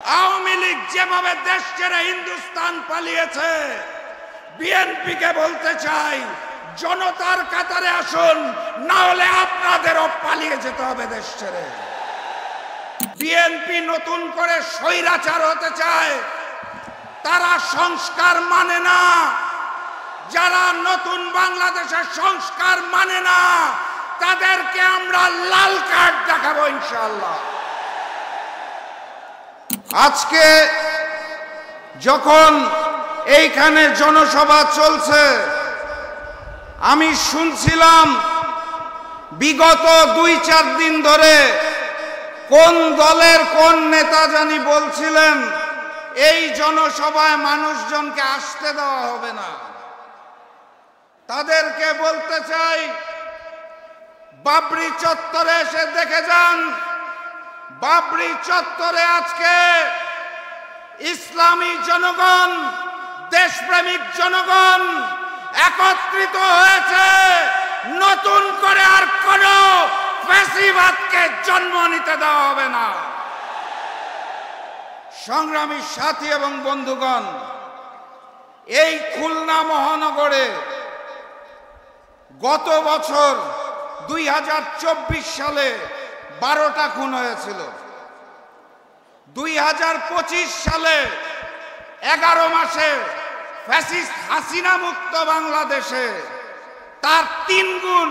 আওয়ামী লীগ যেভাবে দেশ ছেড়ে হিন্দুস্তান পালিয়েছে, বিএনপিকে বলতে চাই জনতার কাতারে আসুন, না হলে আপনাদেরও পালিয়ে যেতে হবে দেশ ছেড়ে। বিএনপি নতুন করে স্বৈরাচার হতে চায়, তারা সংস্কার মানে না। যারা নতুন বাংলাদেশের সংস্কার মানে না, তাদেরকে আমরা লাল কার্ড দেখাবো ইনশাআল্লাহ। আজকে যখন এইখানে জনসভা চলছে, আমি শুনছিলাম বিগত 2-4 দিন ধরে কোন দলের কোন নেতা জানি বলছিলেন এই জনসভায় মানুষজনকে আসতে দেওয়া হবে না। তাদেরকে বলতে চাই, বাবরি চত্বরে এসে দেখে যান। বাবরি চত্বরে আজকে ইসলামী জনগণ, দেশপ্রেমিক জনগণ একত্রিত হয়েছে। নতুন করে আর কোন ফ্যাসিবাদকে জন্ম নিতে দেওয়া হবে না। সংগ্রামী সাথী এবং বন্ধুগণ, এই খুলনা মহানগরে গত বছর 2024 সালে 12টা খুন হয়েছিল। 2025 সালে 11 মাসে ফ্যাসিস্ট হাসিনা মুক্ত বাংলাদেশে তার 3 গুণ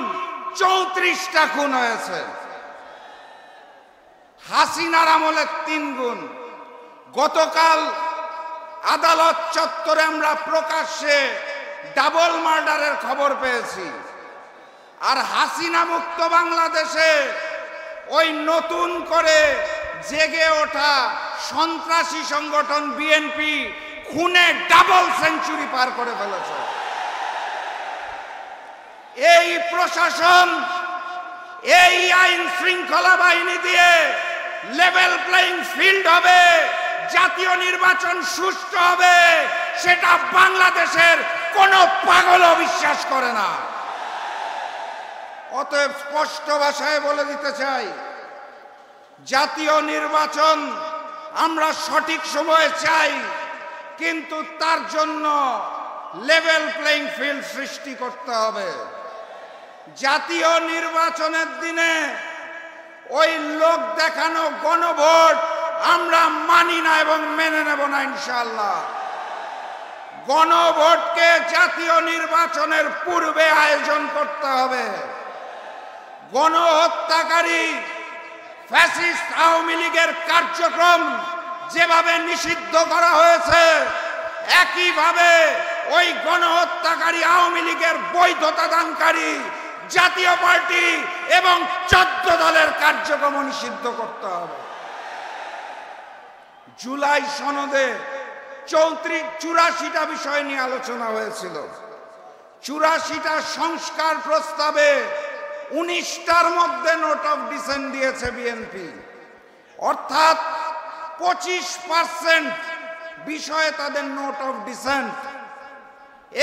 34টা খুন হয়েছে। হাসিনার আমলে 3 গুণ। গতকাল আদালত চত্বরে আমরা প্রকাশ্যে ডাবল মার্ডারের খবর পেয়েছি। আর হাসিনা মুক্ত বাংলাদেশে ওই নতুন করে জেগে ওঠা সন্ত্রাসী সংগঠন বিএনপি খুনে ডাবল সেঞ্চুরি পার করে ফেলেছে। এই প্রশাসন, এই আইন শৃঙ্খলা বাহিনী দিয়ে লেভেল প্লেইং ফিল্ড হবে, জাতীয় নির্বাচন সুষ্ঠু হবে, সেটা বাংলাদেশের কোনো পাগলও বিশ্বাস করে না। অতএব স্পষ্ট ভাষায় বলে দিতে চাই, জাতীয় নির্বাচন আমরা সঠিক সময়ে চাই, কিন্তু তার জন্য লেভেল প্লেইং ফিল্ড সৃষ্টি করতে হবে। জাতীয় নির্বাচনের দিনে ওই লোক দেখানো গণভোট আমরা মানি না এবং মেনে নেব না ইনশাআল্লাহ। গণভোটকে জাতীয় নির্বাচনের পূর্বে আয়োজন করতে হবে। গণহত্যাকারী ফ্যাসিস্ট আওয়ামী লীগের কার্যক্রম যেভাবে নিষিদ্ধ করা হয়েছে, একইভাবে ওই গণহত্যাকারী আওয়ামী লীগের বৈধতা দানকারী জাতীয় পার্টি এবং 14 দলের কার্যক্রম নিষিদ্ধ করতে হবে। জুলাই সনদে 84টা বিষয় নিয়ে আলোচনা হয়েছিল। 84টা সংস্কার প্রস্তাবে 19টার মধ্যে নোট অফ ডিসেন্ট দিয়েছে বিএনপি। অর্থাৎ 25% বিষয়ে তাদের নোট অফ ডিসেন্ট।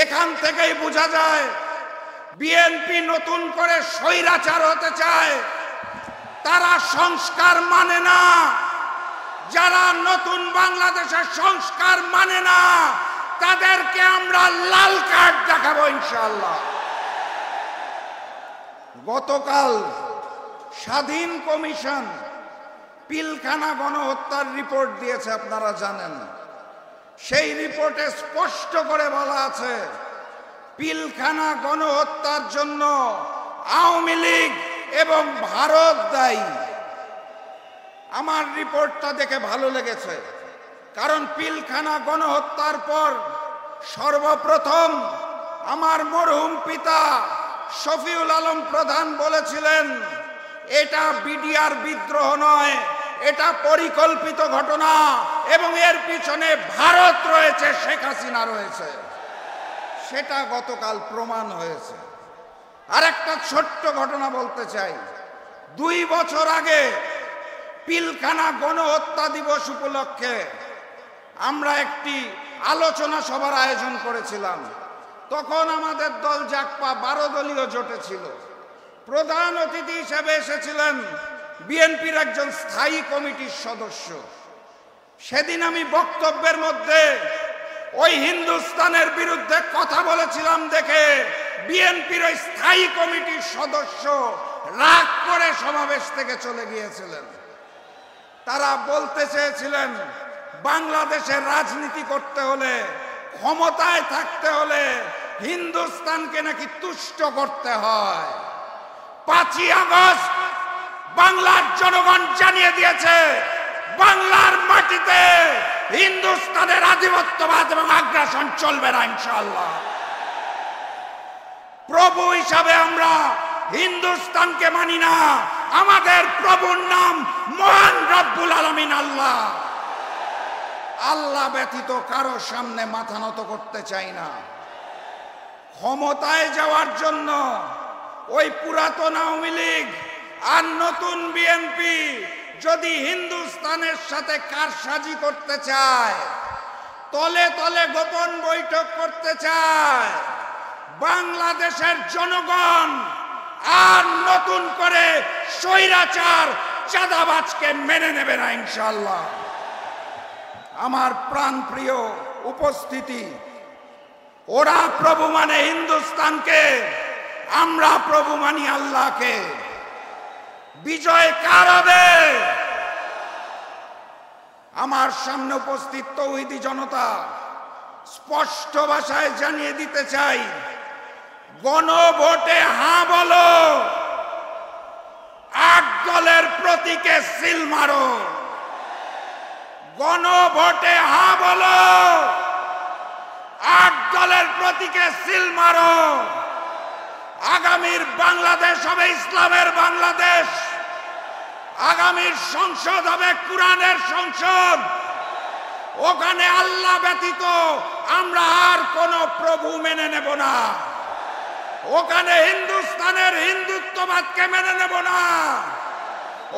এখান থেকেই বোঝা যায় বিএনপি নতুন করে স্বৈরাচার হতে চায়, তারা সংস্কার মানে না। যারা নতুন বাংলাদেশের সংস্কার মানে না, তাদেরকে আমরা লাল কার্ড দেখাবো ইনশাআল্লাহ। গতকাল স্বাধীন কমিশন পিলখানা গণহত্যার রিপোর্ট দিয়েছে, আপনারা জানেন। সেই রিপোর্টে স্পষ্ট করে বলা আছে পিলখানা গণহত্যার জন্য আওয়ামী লীগ এবং ভারত দায়ী। আমার রিপোর্টটা দেখে ভালো লেগেছে, কারণ পিলখানা গণহত্যার পর সর্বপ্রথম আমার মরহুম পিতা শফিউল আলম প্রধান বলেছিলেন এটা বিডিআর বিদ্রোহ নয়, এটা পরিকল্পিত ঘটনা এবং এর পিছনে ভারত রয়েছে, শেখ হাসিনা রয়েছে। সেটা গতকাল প্রমাণ হয়েছে। আর একটা ছোট্ট ঘটনা বলতে চাই। 2 বছর আগে পিলখানা গণহত্যা দিবস উপলক্ষে আমরা একটি আলোচনা সভার আয়োজন করেছিলাম। তখন আমাদের দল জাগপা 12 দলীয় জোটে ছিল। প্রধান অতিথি হিসেবে এসেছিলেন বিএনপির একজন স্থায়ী কমিটির সদস্য। সেদিন আমি বক্তব্যের মধ্যে ওই হিন্দুস্তানের বিরুদ্ধে কথা বলেছিলাম দেখে বিএনপির ওই স্থায়ী কমিটির সদস্য রাগ করে সমাবেশ থেকে চলে গিয়েছিলেন। তারা বলতে চেয়েছিলেন বাংলাদেশের রাজনীতি করতে হলে, ক্ষমতায় থাকতে হলে হিন্দুস্তানকে নাকি তুষ্ট করতে হয়। 5ই আগস্ট বাংলার জনগণ জানিয়ে দিয়েছে বাংলার মাটিতে হিন্দুস্তানের আধিপত্যবাদ এবং আগ্রাসন চলবে না ইনশাআল্লাহ। প্রভু হিসাবে আমরা হিন্দুস্তানকে মানি না, আমাদের প্রভুর নাম মহান রব্বুল আলামিন আল্লাহ। আল্লাহ ব্যতীত কারো সামনে মাথা নত করতে চাই না। ক্ষমতায় যাওয়ার জন্য ওই পুরাতন আওয়ামী লীগ আর নতুন বিএনপি যদি হিন্দুস্তানের সাথে কারসাজি করতে চায়, তলে তলে গোপন বৈঠক করতে চায়, বাংলাদেশের জনগণ আর নতুন করে স্বৈরাচার চাঁদাবাজকে মেনে নেবে না ইনশাআল্লাহ। আমার প্রাণপ্রিয় উপস্থিতি, ওরা প্রভু মানে হিন্দুস্তানকে, আমরা প্রভু মানি আল্লাহকে। বিজয় কার হবে? আমার সামনে উপস্থিত তৌহিদি জনতা, স্পষ্ট ভাষায় জানিয়ে দিতে চাই, গণভোটে হাঁ বলো, 8 দলের প্রতীকে সিল মারো। গণভোটে হাঁ বলো, 8 দলের প্রতীকে সিল মারো। আগামীর বাংলাদেশ হবে ইসলামের বাংলাদেশ। আগামীর সংসদ হবে কোরআনের সংসদ। ওখানে আল্লাহ ব্যতীত আমরা আর কোন প্রভু মেনে নেব না। ওখানে হিন্দুস্তানের হিন্দুত্ববাদকে মেনে নেব না।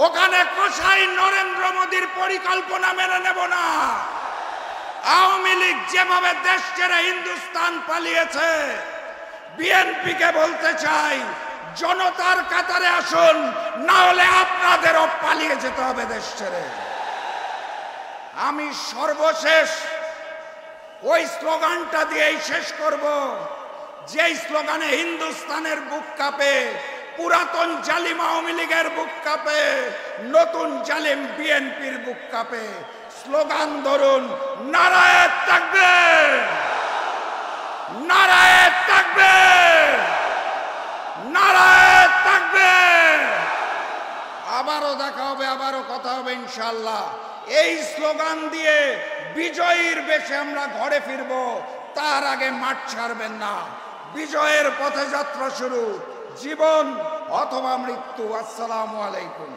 ওখানে কসাই নরেন্দ্র মোদীর পরিকল্পনা মেনে নেব না। আওয়ামী লীগ যেভাবে দেশ ছেড়ে হিন্দুস্তান পালিয়েছে, বিএনপিকে বলতে চাই জনতার কাতারে আসুন, না হলে আপনাদেরও পালিয়ে যেতে হবে দেশ ছেড়ে। আমি সর্বশেষ ওই স্লোগানটা দিয়েই শেষ করব, যেই স্লোগানে হিন্দুস্তানের বুক কাঁপে, পুরাতন জালিম আওয়ামী লীগের বুক কাঁপে, নতুন জালিম বিএনপির বুক কাঁপে। স্লোগান ধরুন, নারায়ে তাকবীর, নারায়ে তাকবীর, নারায়ে তাকবীর। আবারও দেখা হবে, আবারও কথা হবে ইনশাআল্লাহ। এই স্লোগান দিয়ে বিজয়ীর বেশে আমরা ঘরে ফিরব, তার আগে মাঠ ছাড়বেন না। বিজয়ের পথে যাত্রা শুরু, জীবন অথবা মৃত্যু। আসসালামু আলাইকুম।